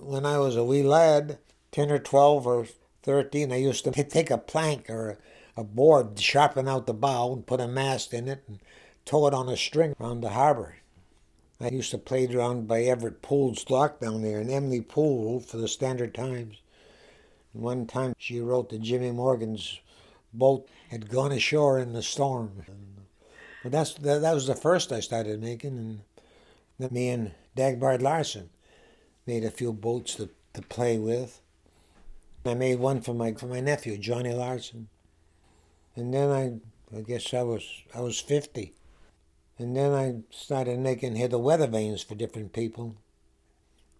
when I was a wee lad, 10 or 12 or 13, I used to take a plank or a board, sharpen out the bow and put a mast in it and tow it on a string around the harbor. I used to play around by Everett Poole's dock down there, and Emily Poole wrote for the Standard Times. And one time she wrote that Jimmy Morgan's boat had gone ashore in the storm. But that was the first I started making, and then me and Dagbard Larson made a few boats to play with. I made one for my nephew, Johnny Larson. And then I guess I was 50. And then I started making here the Weathervanes for different people.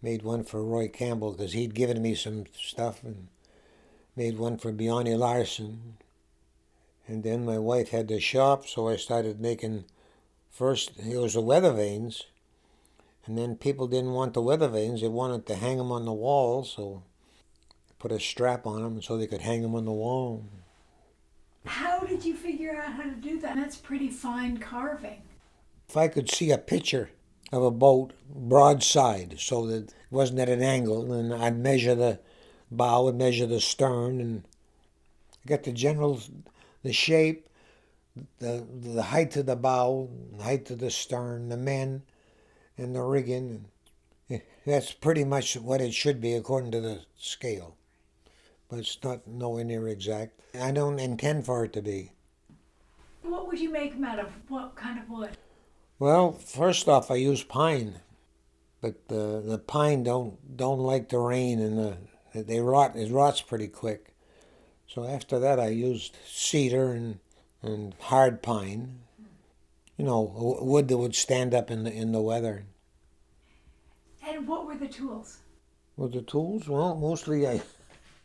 Made one for Roy Campbell because he'd given me some stuff, and made one for Bjarne Larson. And then my wife had the shop, so I started making, first it was the Weathervanes, and then people didn't want the Weathervanes, they wanted to hang them on the wall, so I put a strap on them so they could hang them on the wall. How did you figure out how to do that? That's pretty fine carving. If I could see a picture of a boat broadside so that it wasn't at an angle, and I'd measure the bow and measure the stern, and I got the shape, the height of the bow, the height of the stern, the men, and the rigging. That's pretty much what it should be according to the scale. But it's not nowhere near exact. I don't intend for it to be. What would you make them out of? What kind of wood? Well, first off, I use pine, but the pine don't like the rain, and it rots pretty quick. So after that, I used cedar and hard pine, wood that would stand up in the weather. And what were the tools? Well, the tools? Well, mostly I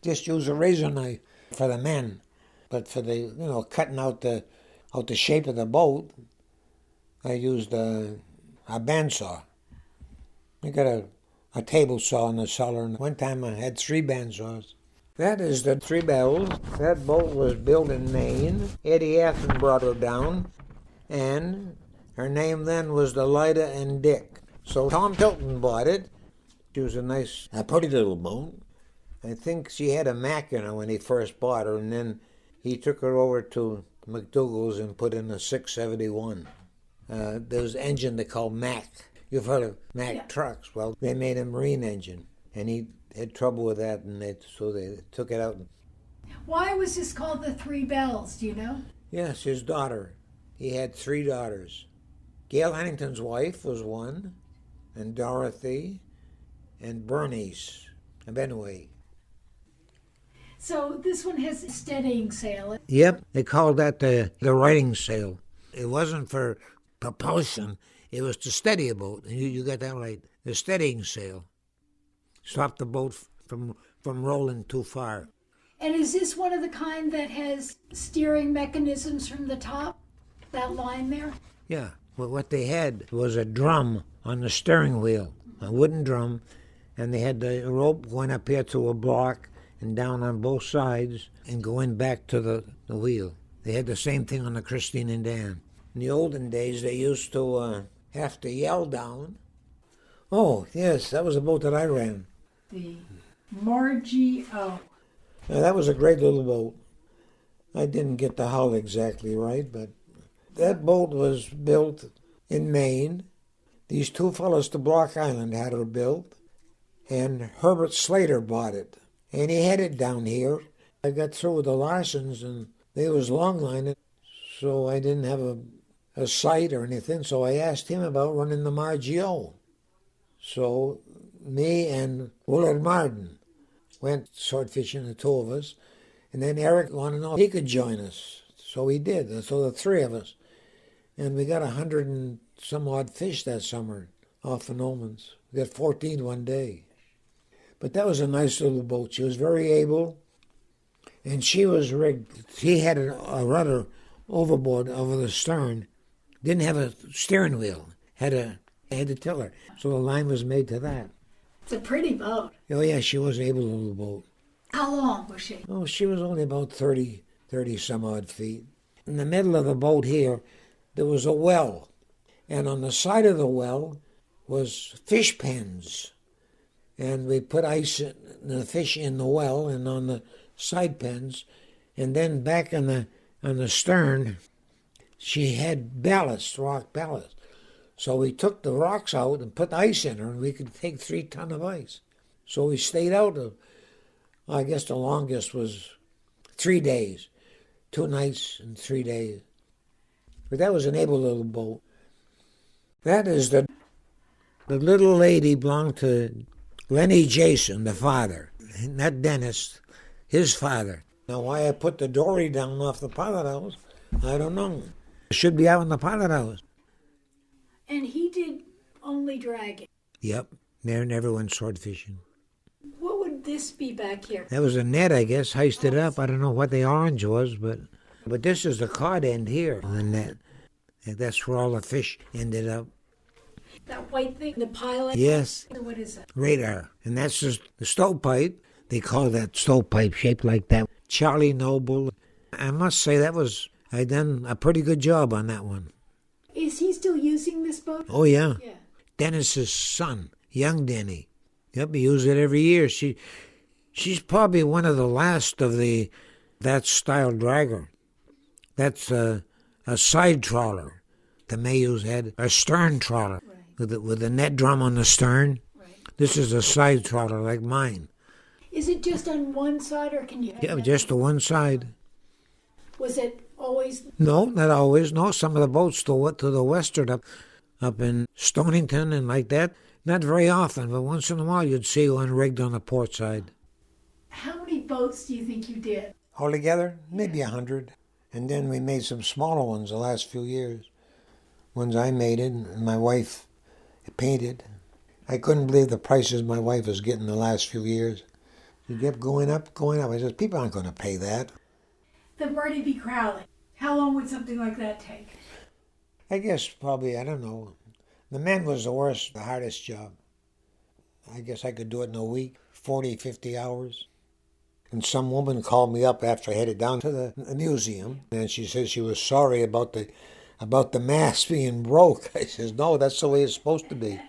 just use a razor knife for the men, but for the cutting out the shape of the boat, I used a bandsaw. I got a table saw in the cellar, and one time I had 3 bandsaws. That is the 3 Bells. That boat was built in Maine. Eddie Athen brought her down, and her name then was the Lida and Dick. So Tom Tilton bought it. She was a pretty little boat. I think she had a Mac in her when he first bought her, and then he took her over to McDougall's and put in a 671. There was an engine they called Mac. You've heard of Mac trucks. Well, they made a marine engine, and he had trouble with that, and so they took it out. Why was this called the 3 Bells, do you know? Yes, his daughter. He had 3 daughters. Gail Huntington's wife was one, and Dorothy, and Bernice, and Benway. So this one has a steadying sail. Yep, they called that the riding sail. It wasn't for propulsion, it was to steady a boat. You got that right. The steadying sail. Stop the boat from rolling too far. And is this one of the kind that has steering mechanisms from the top? That line there? Yeah. Well, what they had was a drum on the steering wheel, a wooden drum, and they had the rope going up here to a block and down on both sides and going back to the wheel. They had the same thing on the Christine and Dan. In the olden days, they used to have to yell down. Oh, yes, that was a boat that I ran. The Margie O. Now, that was a great little boat. I didn't get the hull exactly right, but that boat was built in Maine. These 2 fellows to Block Island had her built, and Herbert Slater bought it. And he had it down here. I got through with the Larsons, and they was longlining, so I didn't have a sight or anything, so I asked him about running the Margie O. So me and Willard Martin went sword fishing, the 2 of us, and then Eric wanted to know if he could join us. So he did, so the 3 of us. And we got 100 and some odd fish that summer off the Nomans. We got 14 one day. But that was a nice little boat. She was very able, and she was rigged. She had a rudder overboard over the stern. Didn't have a steering wheel. Had a tiller. So the line was made to that. It's a pretty boat. Oh, yeah, she was an able little boat. How long was she? Oh, she was only about 30 some odd feet. In the middle of the boat here, there was a well. And on the side of the well was fish pens. and we put ice in the fish in the well and on the side pens, and then back on the stern, she had ballast, rock ballast. So we took the rocks out and put ice in her, and we could take 3 tons of ice. So we stayed out I guess the longest was 3 days, 2 nights and 3 days. But that was an able little boat. That is the little lady belonged to Lenny Jason, the father, not Dennis, his father. Now why I put the dory down off the pilot house, I don't know. It should be out in the pilot house. And he did only dragging. Yep, there never went sword fishing. What would this be back here? That was a net, I guess, hoisted up. I don't know what the orange was, but this is the cod end here, the net. And that's where all the fish ended up. That white thing, the pilot? Yes. What is it? Radar. And that's just the stovepipe. They call that stovepipe shaped like that. Charlie Noble. I must say I done a pretty good job on that one. Is he still using this boat? Oh, yeah. Yeah. Dennis's son, young Denny. Yep, he uses it every year. She's probably one of the last of that style dragger. That's a side trawler. The Mayos had a stern trawler with a net drum on the stern. Right. This is a side trawler like mine. Is it just on one side, or can you have that? Just to one side. Was it always? No, not always. No, some of the boats to the western up in Stonington and like that. Not very often, but once in a while you'd see one rigged on the port side. How many boats do you think you did? Altogether, maybe 100. And then we made some smaller ones the last few years. Ones I made and my wife painted. I couldn't believe the prices my wife was getting the last few years. It kept going up, going up. I said, people aren't going to pay that. The Bertie B. Crowley. How long would something like that take? I guess probably, I don't know. The men was the hardest job. I guess I could do it in a week, 40, 50 hours. And some woman called me up after I headed down to the museum, and she said she was sorry about the mast being broke. I says, no, that's the way it's supposed to be.